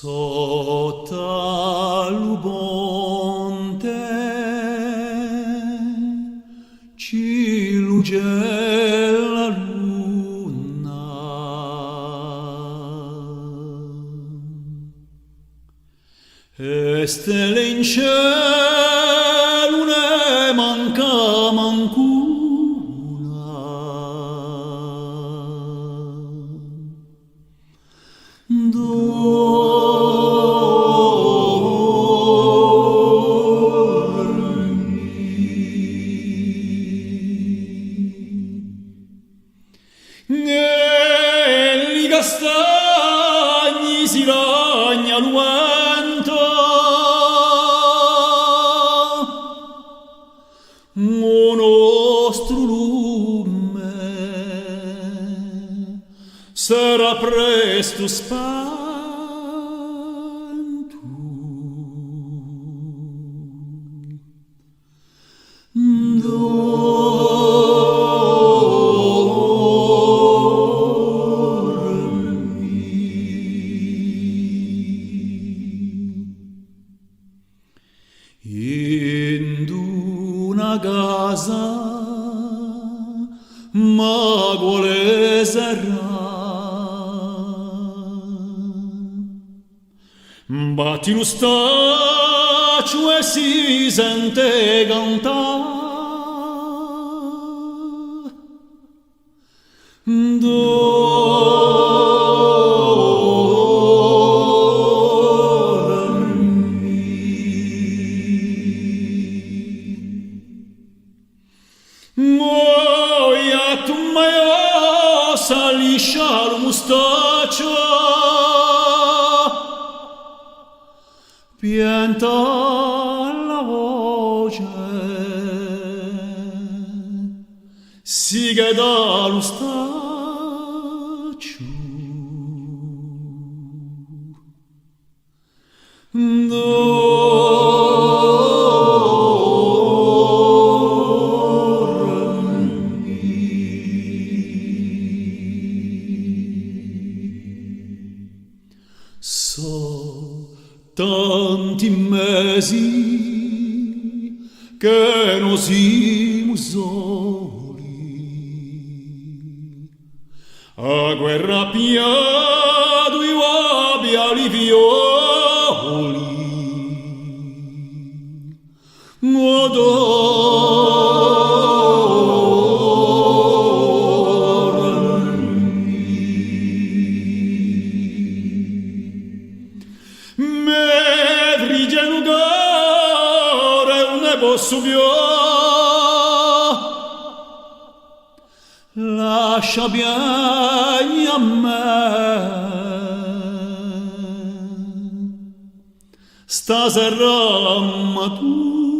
Sota lubonte ci luce la luna e stelle in cielo ne manca mancuna. Negli castagni si ragna il vento, o nostro lume sarà presto spento. In una casa maguole sarà, batti lo staccio e si sente cantare. Moia tu maio saliscia il mustaccio, pianta la voce, si geda lo staccio. So tanti mesi che non siamo soli, a guerra piado i wabi ali violi, subió, lascia bien a me, sta serramma tu.